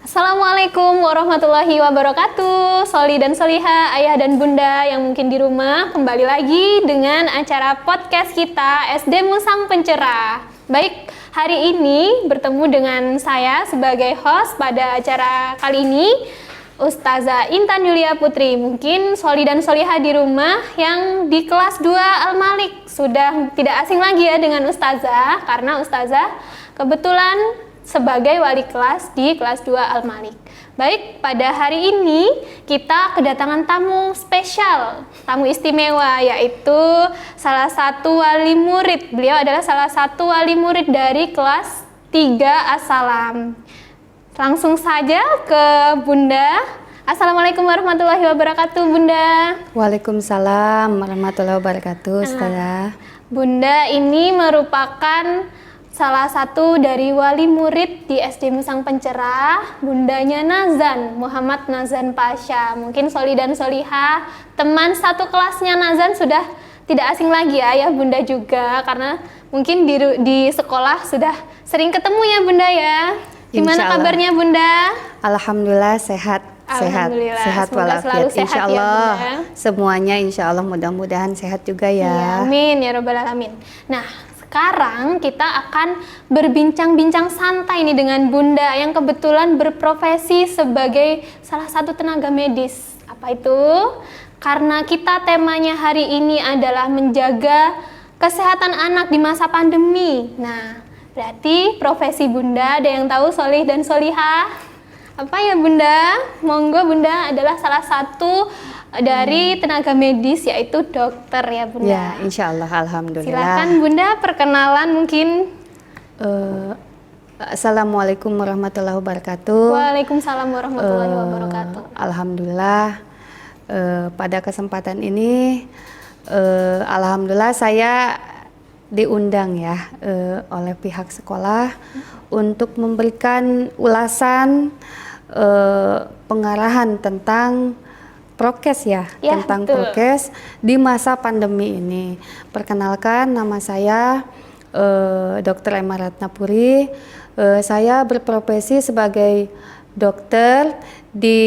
Assalamualaikum warahmatullahi wabarakatuh. Soli dan soliha, ayah dan bunda yang mungkin di rumah, kembali lagi dengan acara podcast kita SD Musang Pencerah. Baik, hari ini bertemu dengan saya sebagai host pada acara kali ini, Ustazah Intan Yulia Putri. Mungkin Soli dan soliha di rumah yang di kelas 2 Al-Malik sudah tidak asing lagi ya dengan Ustazah, karena Ustazah kebetulan sebagai wali kelas di kelas 2 Al-Malik. Baik, pada hari ini kita kedatangan tamu spesial, tamu istimewa, yaitu salah satu wali murid. Beliau adalah salah satu wali murid dari kelas 3 As-Salam. Langsung saja ke Bunda. Assalamualaikum warahmatullahi wabarakatuh, Bunda. Waalaikumsalam warahmatullahi wabarakatuh, Ustazah. Bunda ini merupakan salah satu dari wali murid di SD Musang Pencerah, bundanya Nazan, Muhammad Nazan Pasha. Mungkin Soli dan Soliha, teman satu kelasnya Nazan sudah tidak asing lagi ya bunda juga, karena mungkin di sekolah sudah sering ketemu ya bunda ya. Gimana kabarnya bunda? Alhamdulillah sehat. Sehat walafiat. Insya Allah ya, semuanya insya Allah mudah-mudahan sehat juga ya. Amin ya robbal alamin. Nah, sekarang kita akan berbincang-bincang santai nih dengan Bunda yang kebetulan berprofesi sebagai salah satu tenaga medis. Apa itu? Karena kita temanya hari ini adalah menjaga kesehatan anak di masa pandemi. Nah, berarti profesi Bunda ada yang tahu, Solih dan Solihah? Apa ya Bunda? Monggo, Bunda adalah salah satu dari tenaga medis, yaitu dokter ya Bunda. Ya, insya Allah, alhamdulillah. Silakan Bunda perkenalan mungkin. Assalamualaikum warahmatullahi wabarakatuh. Waalaikumsalam warahmatullahi wabarakatuh. Alhamdulillah, pada kesempatan ini, alhamdulillah saya diundang ya oleh pihak sekolah untuk memberikan ulasan pengarahan tentang prokes ya, tentang betul. Prokes di masa pandemi ini. Perkenalkan, nama saya Dr. Emma Ratnapuri. Saya berprofesi sebagai dokter di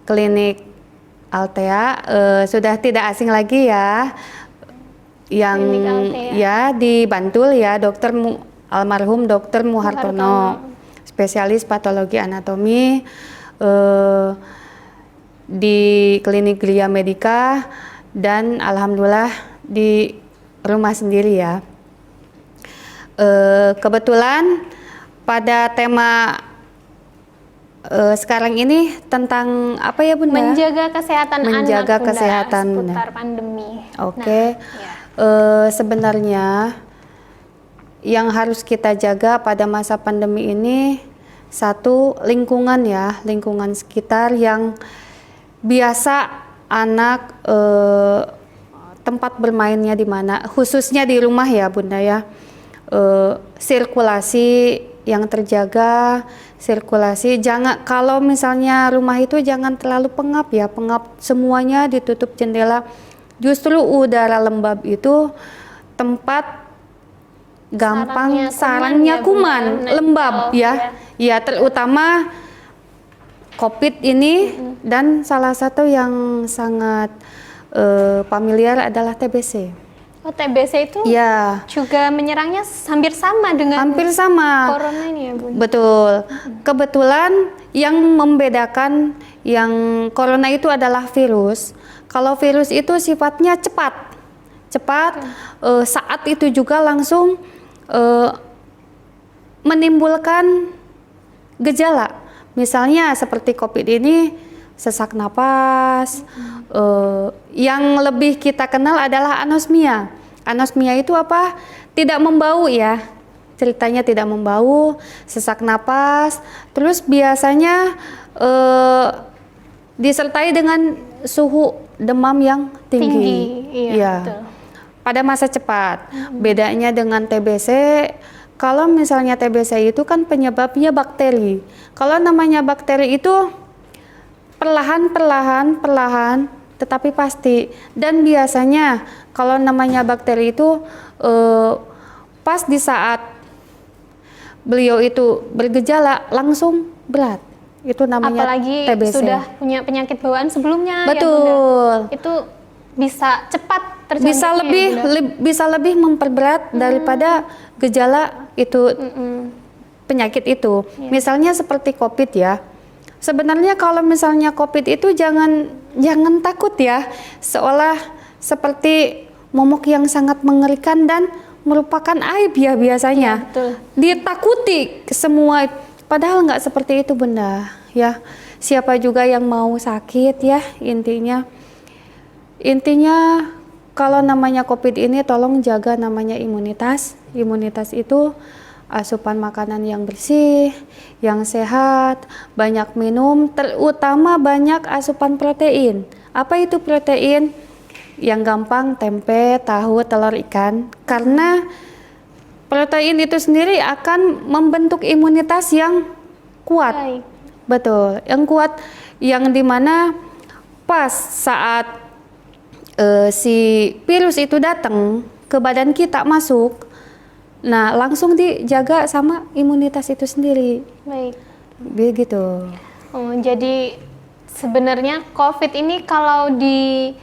klinik Altea. Sudah tidak asing lagi ya, yang ya di Bantul ya, almarhum Dr. Muhartono, spesialis patologi anatomi di klinik Gria Medica, dan alhamdulillah di rumah sendiri ya. Kebetulan pada tema sekarang ini tentang apa ya Bunda? Menjaga kesehatan menjaga anak, kesehatan Bunda, seputar pandemi. Oke. Sebenarnya yang harus kita jaga pada masa pandemi ini, satu, lingkungan ya, lingkungan sekitar yang biasa anak tempat bermainnya di mana, khususnya di rumah ya Bunda ya. Sirkulasi yang terjaga, sirkulasi, jangan, kalau misalnya rumah itu jangan terlalu pengap ya, pengap semuanya, ditutup jendela. Justru udara lembab itu tempat gampang sarangnya kuman lembab ya. Ya, terutama COVID ini, dan salah satu yang sangat familiar adalah TBC. Oh, TBC itu ya juga menyerangnya hampir sama dengan corona ini ya Bunda? Betul. Kebetulan yang membedakan yang corona itu adalah virus. Kalau virus itu sifatnya cepat, saat itu juga langsung menimbulkan gejala. Misalnya seperti COVID ini, sesak napas. Yang lebih kita kenal adalah anosmia. Anosmia itu apa? Tidak membau ya. Ceritanya tidak membau, sesak napas. Terus biasanya disertai dengan suhu demam yang tinggi. Iya, betul. Pada masa cepat. Bedanya dengan TBC, kalau misalnya TBC itu kan penyebabnya bakteri. Kalau namanya bakteri itu perlahan, tetapi pasti. Dan biasanya kalau namanya bakteri itu pas di saat beliau itu bergejala langsung berat. Itu namanya apalagi TBC. sudah punya penyakit bawaan sebelumnya. Betul. Ya, Bunda. Itu bisa cepat terjangkitnya. Bisa lebih memperberat daripada gejala itu penyakit itu. Misalnya seperti COVID ya. Sebenarnya kalau misalnya COVID itu jangan takut ya. Seolah seperti momok yang sangat mengerikan dan merupakan aib ya biasanya. Ya, betul. Ditakuti semua, padahal nggak seperti itu Bunda ya. Siapa juga yang mau sakit ya, intinya kalau namanya COVID ini tolong jaga namanya imunitas itu asupan makanan yang bersih, yang sehat, banyak minum, terutama banyak asupan protein. Apa itu protein? Yang gampang tempe, tahu, telur, ikan. Karena protein itu sendiri akan membentuk imunitas yang kuat. Baik. Betul, yang kuat, yang dimana pas saat si virus itu datang ke badan kita masuk, nah langsung dijaga sama imunitas itu sendiri. Baik. Begitu. Oh, jadi sebenarnya COVID ini kalau di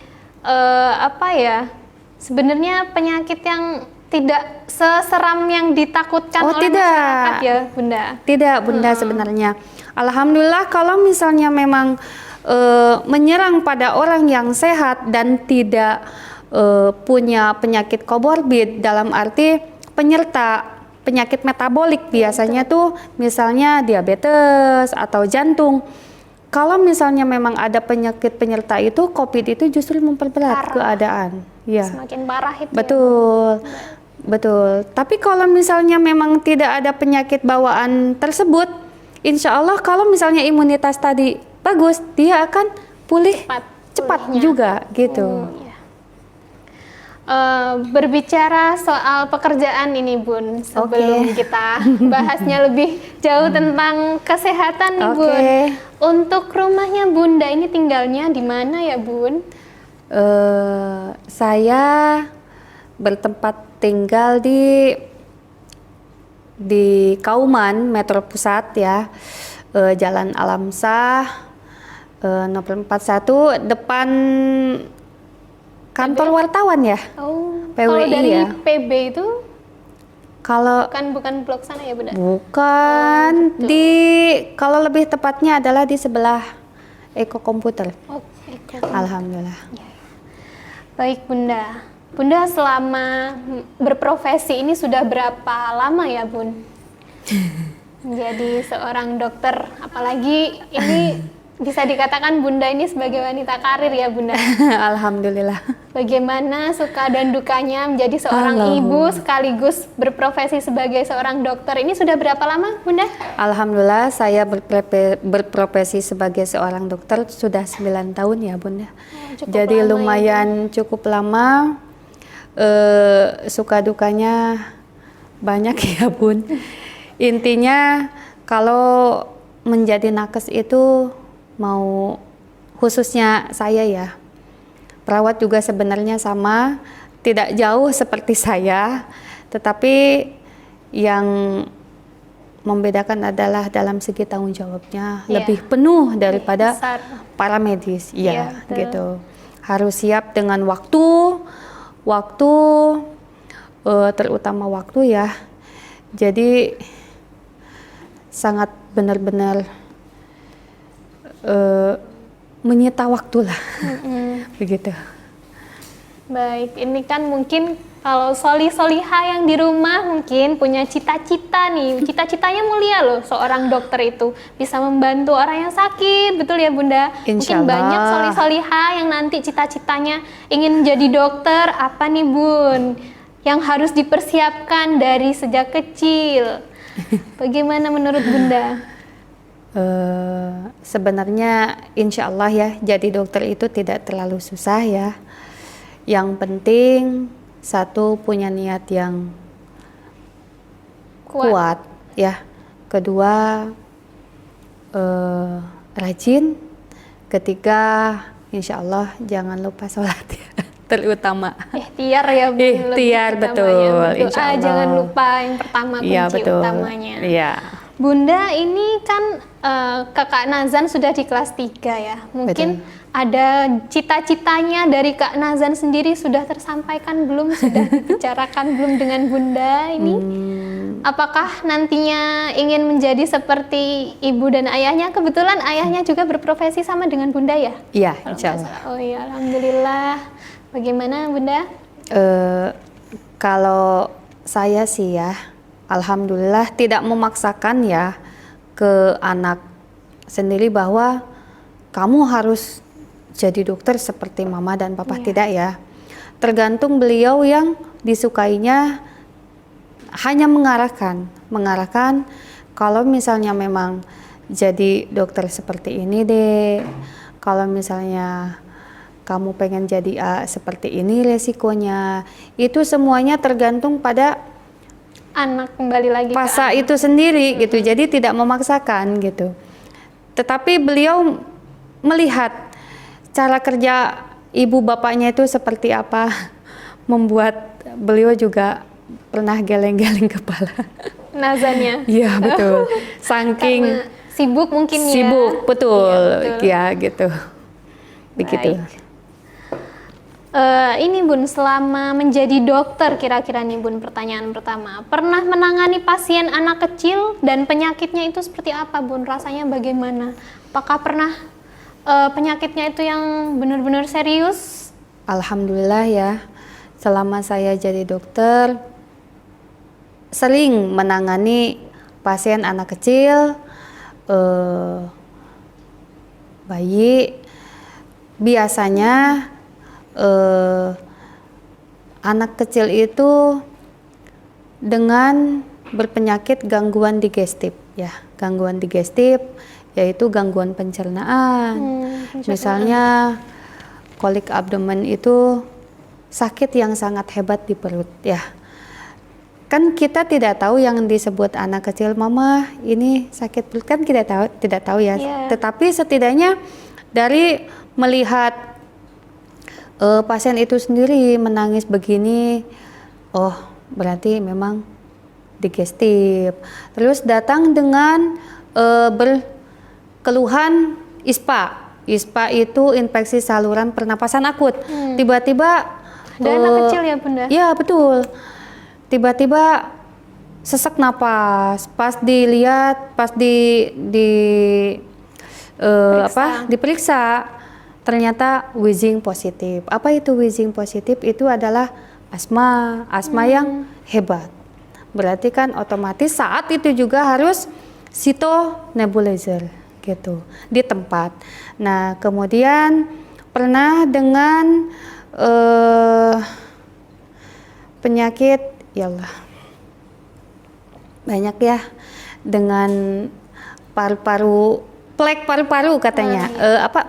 sebenarnya penyakit yang tidak seseram yang ditakutkan oleh masyarakat ya Bunda. Tidak Bunda sebenarnya. Alhamdulillah kalau misalnya memang menyerang pada orang yang sehat dan tidak punya penyakit komorbid, dalam arti penyerta penyakit metabolik biasanya tuh misalnya diabetes atau jantung. Kalau misalnya memang ada penyakit penyerta itu, COVID itu justru memperberat keadaan. Ya. Semakin parah itu. Betul. Ya. Betul. Tapi kalau misalnya memang tidak ada penyakit bawaan tersebut, insya Allah kalau misalnya imunitas tadi bagus, dia akan pulih cepat juga gitu. Berbicara soal pekerjaan ini Bun, sebelum kita bahasnya lebih jauh tentang kesehatan nih Bun. Untuk rumahnya Bunda ini tinggalnya di mana ya Bun? Saya bertempat tinggal di Kauman Metro Pusat ya, Jalan Alamsah, nomor 41 depan kantor wartawan ya. Oh, PWI kalau dari ya. PB itu kalau bukan blok sana ya Bunda? Bukan, kalau lebih tepatnya adalah di sebelah Eko Komputer. Oh, Eko. Alhamdulillah. Ya. Baik Bunda. Bunda selama berprofesi ini sudah berapa lama ya Bun? Menjadi seorang dokter, apalagi ini bisa dikatakan Bunda ini sebagai wanita karir ya Bunda. Alhamdulillah. Bagaimana suka dan dukanya menjadi seorang ibu sekaligus berprofesi sebagai seorang dokter. Ini sudah berapa lama Bunda? Alhamdulillah saya berprofesi sebagai seorang dokter sudah 9 tahun ya Bunda. Jadi lama lumayan ya, cukup lama. Suka dukanya banyak ya Bun. Intinya kalau menjadi nakes itu mau khususnya saya ya, perawat juga sebenarnya sama, tidak jauh seperti saya, tetapi yang membedakan adalah dalam segi tanggung jawabnya lebih penuh daripada para medis, ya gitu. Harus siap dengan waktu terutama waktu ya. Jadi sangat benar-benar menyita waktu lah. Begitu. Baik, ini kan mungkin kalau Solihah yang di rumah mungkin punya cita-cita nih. Cita-citanya mulia loh, seorang dokter itu bisa membantu orang yang sakit, betul ya Bunda? Insya mungkin Allah. Banyak Solihah yang nanti cita-citanya ingin menjadi dokter. Apa nih Bun yang harus dipersiapkan dari sejak kecil? Bagaimana menurut Bunda? Sebenarnya insya Allah ya, jadi dokter itu tidak terlalu susah ya. Yang penting satu, punya niat yang kuat ya. Kedua, rajin. Ketiga, insya Allah jangan lupa sholat ya, terutama. Ikhtiar ya Bu. Ikhtiar betul. Insya Allah. Jangan lupa yang pertama kunci utamanya. Iya. Bunda ini kan Kakak Nazan sudah di kelas 3 ya. Mungkin Betul. ada cita-citanya dari Kak Nazan sendiri sudah tersampaikan belum? Sudah dibicarakan belum dengan Bunda ini? Apakah nantinya ingin menjadi seperti ibu dan ayahnya? Kebetulan ayahnya juga berprofesi sama dengan Bunda ya? Iya, Kalau insya nggak Allah. salah. Oh iya, alhamdulillah. Bagaimana Bunda? Kalau saya sih ya, alhamdulillah tidak memaksakan ya ke anak sendiri bahwa kamu harus jadi dokter seperti mama dan papa, tidak ya. Tergantung beliau yang disukainya, hanya mengarahkan kalau misalnya memang jadi dokter seperti ini deh, kalau misalnya kamu pengen jadi seperti ini resikonya. Itu semuanya tergantung pada Anak kembali lagi ke fasa anak. itu sendiri gitu. Jadi tidak memaksakan gitu. Tetapi beliau melihat cara kerja ibu bapaknya itu seperti apa, membuat beliau juga pernah geleng-geleng kepala. Nazannya. Iya betul. Saking Karena sibuk mungkin ya. sibuk, betul. Iya, betul. Ya gitu. Begitu. Baik. Ini Bun, selama menjadi dokter kira-kira nih Bun, pertanyaan pertama. Pernah menangani pasien anak kecil dan penyakitnya itu seperti apa Bun? Rasanya bagaimana? Apakah pernah penyakitnya itu yang benar-benar serius? Alhamdulillah ya, selama saya jadi dokter sering menangani pasien anak kecil, bayi. Biasanya anak kecil itu dengan berpenyakit gangguan digestif ya, gangguan digestif yaitu gangguan pencernaan. Misalnya kolik abdomen itu sakit yang sangat hebat di perut ya. Kan kita tidak tahu yang disebut anak kecil, mama ini sakit perut, kan kita tidak tahu ya. Yeah. Tetapi setidaknya dari melihat pasien itu sendiri menangis begini, oh berarti memang digestif. Terus datang dengan berkeluhan ISPA. ISPA itu infeksi saluran pernapasan akut. Tiba-tiba Dan anak kecil ya Bunda? ya betul. Tiba-tiba sesak napas. Pas dilihat, pas diperiksa, ternyata wheezing positif. Apa itu wheezing positif? Itu adalah asma yang hebat. Berarti kan otomatis saat itu juga harus sito nebulizer gitu di tempat. Nah kemudian pernah dengan penyakit, ya Allah, banyak ya, dengan paru-paru, plek paru-paru katanya,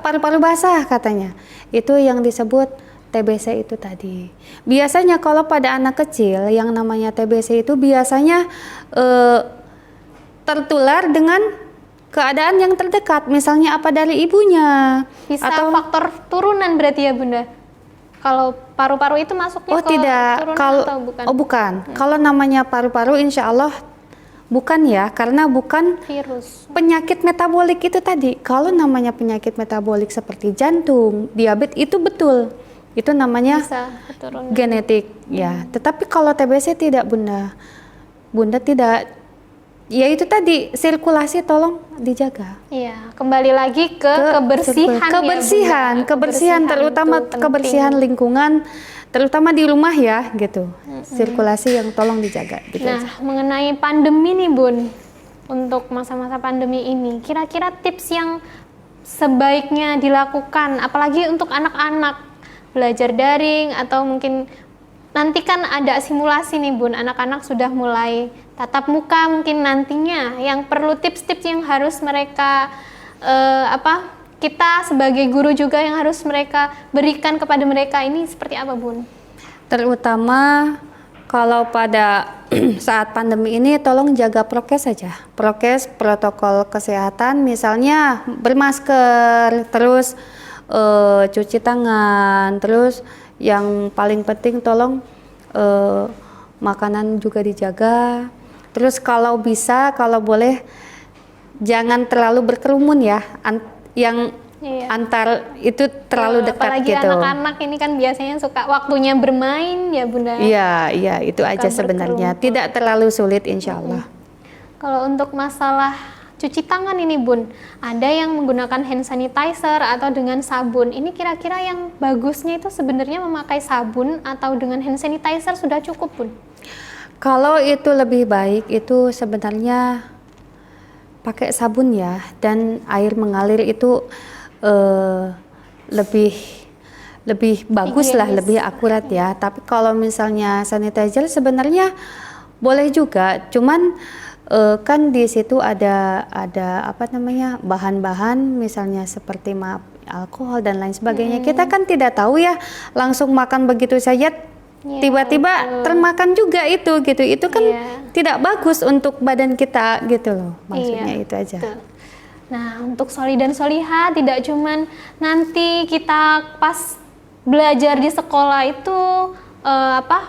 paru-paru basah katanya, itu yang disebut TBC itu tadi. Biasanya kalau pada anak kecil yang namanya TBC itu biasanya tertular dengan keadaan yang terdekat, misalnya apa dari ibunya, Bisa atau faktor turunan berarti ya Bunda? Kalau paru-paru itu masuknya ke tidak, turunan kalau atau bukan? bukan. Kalau namanya paru-paru insya Allah bukan ya, karena bukan Virus. penyakit metabolik itu tadi. Kalau namanya penyakit metabolik seperti jantung, diabetes itu betul. Itu namanya Bisa keturunan. genetik ya. Tetapi kalau TBC tidak Bunda. Bunda tidak, ya itu tadi sirkulasi tolong dijaga. Iya, kembali lagi ke kebersihan ya, kebersihan, Bunda. kebersihan terutama itu penting. kebersihan lingkungan, terutama di rumah ya gitu. Sirkulasi yang tolong dijaga gitu Nah, aja. mengenai pandemi nih Bun, untuk masa-masa pandemi ini, kira-kira tips yang sebaiknya dilakukan, apalagi untuk anak-anak belajar daring atau mungkin nanti kan ada simulasi nih Bun, anak-anak sudah mulai tatap muka mungkin nantinya, yang perlu tips-tips yang harus mereka kita sebagai guru juga yang harus mereka berikan kepada mereka ini seperti apa Bun? Terutama kalau pada saat pandemi ini tolong jaga prokes saja. Prokes, protokol kesehatan, misalnya bermasker, terus cuci tangan, terus yang paling penting tolong makanan juga dijaga. Terus kalau bisa, kalau boleh jangan terlalu berkerumun ya, yang Iya. antar itu terlalu dekat Apalagi gitu. anak-anak ini kan biasanya suka waktunya bermain ya Bunda. Iya, itu aja sebenarnya. berkerumun. Tidak terlalu sulit insya Allah. Kalau untuk masalah cuci tangan ini Bun, ada yang menggunakan hand sanitizer atau dengan sabun. Ini kira-kira yang bagusnya itu sebenarnya memakai sabun atau dengan hand sanitizer sudah cukup Bun? Kalau itu lebih baik itu sebenarnya pakai sabun ya, dan air mengalir itu lebih bagus lah, Higienis. lebih akurat ya. Tapi kalau misalnya sanitizer sebenarnya boleh juga, cuman kan di situ ada apa namanya, bahan-bahan misalnya seperti alkohol dan lain sebagainya. Kita kan tidak tahu ya, langsung makan begitu saja Iya, tiba-tiba termakan juga itu gitu. Itu kan Iya. tidak bagus untuk badan kita gitu loh. Maksudnya Iya, itu aja. betul. Nah, untuk Soli dan Soliha tidak cuman nanti kita pas belajar di sekolah itu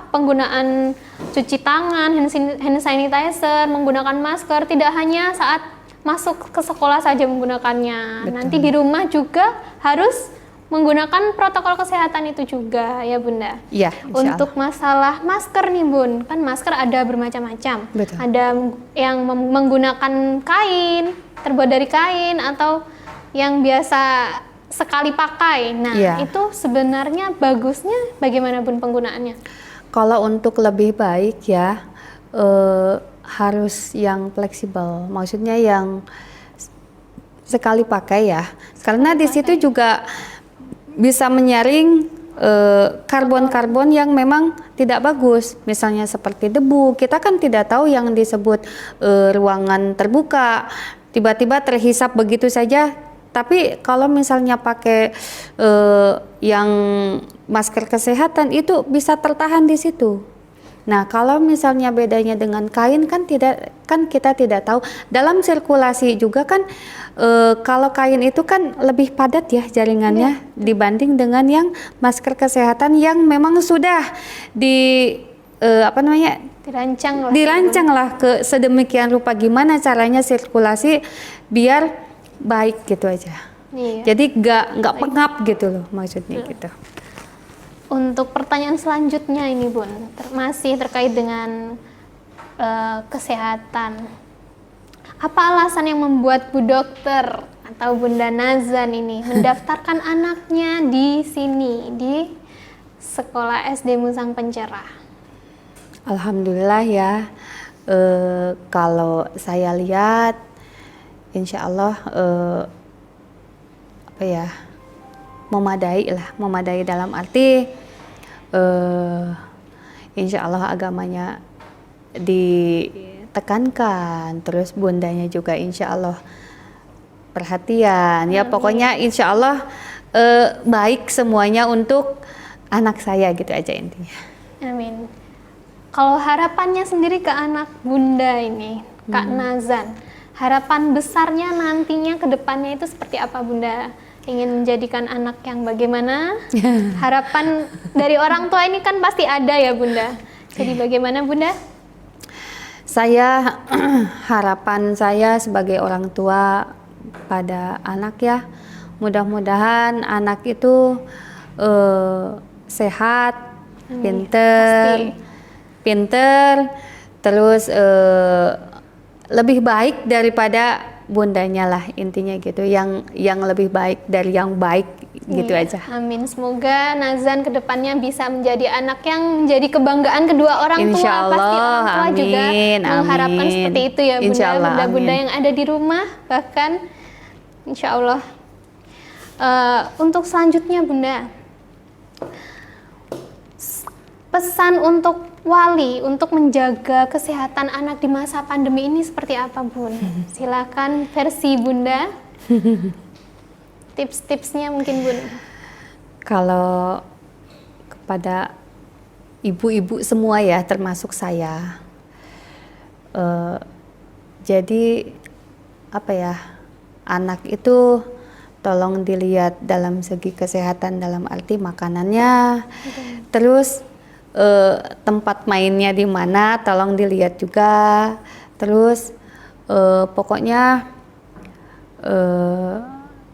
penggunaan cuci tangan, hand sanitizer, menggunakan masker, tidak hanya saat masuk ke sekolah saja menggunakannya. Betul. Nanti di rumah juga harus menggunakan protokol kesehatan itu juga ya Bunda. Iya, insya Allah. Untuk masalah masker nih Bun, kan masker ada bermacam-macam. Betul. Ada yang menggunakan kain, terbuat dari kain, atau yang biasa sekali pakai. Nah, Iya. itu sebenarnya bagusnya bagaimana Bun penggunaannya? Kalau untuk lebih baik ya harus yang fleksibel. Maksudnya yang sekali pakai ya. Karena di situ juga bisa menyaring karbon-karbon yang memang tidak bagus, misalnya seperti debu. Kita kan tidak tahu yang disebut ruangan terbuka tiba-tiba terhisap begitu saja. Tapi kalau misalnya pakai yang masker kesehatan itu bisa tertahan di situ. Nah, kalau misalnya bedanya dengan kain kan kita tidak tahu. Dalam sirkulasi juga kan kalau kain itu kan lebih padat ya jaringannya dibanding dengan yang masker kesehatan yang memang sudah dirancang lah ke sedemikian rupa gimana caranya sirkulasi biar baik gitu aja. Iya. Jadi nggak pengap gitu loh maksudnya gitu. Untuk pertanyaan selanjutnya ini Bun, masih terkait dengan kesehatan. Apa alasan yang membuat Bu Dokter atau Bunda Nazan ini mendaftarkan anaknya di sini, di Sekolah SD Musang Pencerah? Alhamdulillah ya, kalau saya lihat insya Allah memadai dalam arti insya Allah agamanya ditekankan, terus bundanya juga insya Allah perhatian. Ya pokoknya insya Allah baik semuanya untuk anak saya gitu aja intinya. Amin. Kalau harapannya sendiri ke anak Bunda ini, Kak Nazan, harapan besarnya nantinya ke depannya itu seperti apa Bunda? Ingin menjadikan anak yang bagaimana? Harapan dari orang tua ini kan pasti ada ya Bunda. Jadi bagaimana Bunda? Harapan saya sebagai orang tua pada anak ya, mudah-mudahan anak itu sehat, pinter, terus lebih baik daripada bundanya lah intinya gitu, yang lebih baik dari yang baik gitu aja. Amin. Semoga Nazan kedepannya bisa menjadi anak yang menjadi kebanggaan kedua orang tua. Insya Allah, Pasti orang tua amin, juga mengharapkan amin. seperti itu ya Insya Allah, bunda-bunda amin. yang ada di rumah, bahkan insya Allah. Untuk selanjutnya Bunda, pesan untuk wali untuk menjaga kesehatan anak di masa pandemi ini seperti apa Bun? Silakan versi Bunda. Tips-tipsnya mungkin Bun. Kalau kepada ibu-ibu semua ya, termasuk saya, jadi anak itu tolong dilihat dalam segi kesehatan, dalam arti makanannya, terus tempat mainnya di mana, tolong dilihat juga. Terus pokoknya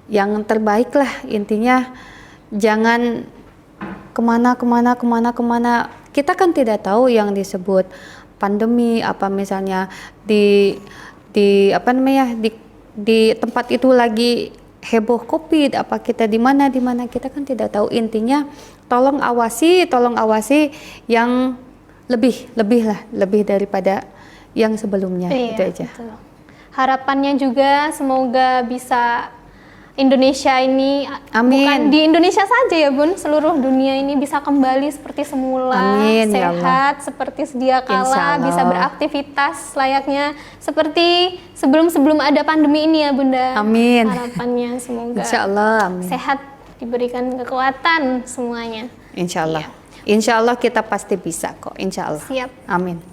yang terbaik lah intinya, jangan kemana. Kita kan tidak tahu yang disebut pandemi apa, misalnya di apa namanya, di tempat itu lagi heboh COVID, apa kita di mana kita kan tidak tahu. Intinya tolong awasi yang lebih daripada yang sebelumnya. Iya, Itu aja. betul. Harapannya juga semoga bisa Indonesia ini, Amin. bukan di Indonesia saja ya Bun, seluruh dunia ini bisa kembali seperti semula, Amin, ya Allah. sehat seperti sedia Insya kala, Allah. bisa beraktivitas layaknya seperti sebelum ada pandemi ini ya Bunda. Amin. Harapannya semoga Insya Allah, amin. sehat, diberikan kekuatan semuanya. Insya Allah. Insya Allah kita pasti bisa kok, insya Allah. Siap. Amin.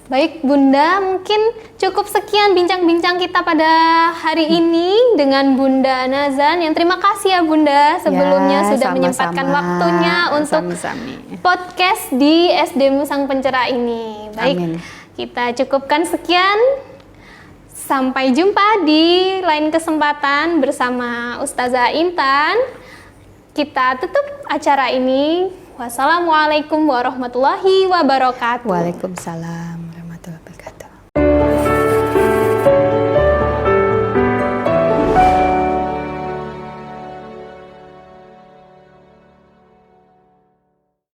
Baik Bunda, mungkin cukup sekian bincang-bincang kita pada hari ini dengan Bunda Nazan. Yang terima kasih ya Bunda sebelumnya sudah sama-sama. menyempatkan waktunya untuk Sami-sami. podcast di SD Musang Pencerah ini. Baik, Amin. kita cukupkan sekian. Sampai jumpa di lain kesempatan bersama Ustazah Intan. Kita tutup acara ini. Wassalamualaikum warahmatullahi wabarakatuh. Waalaikumsalam.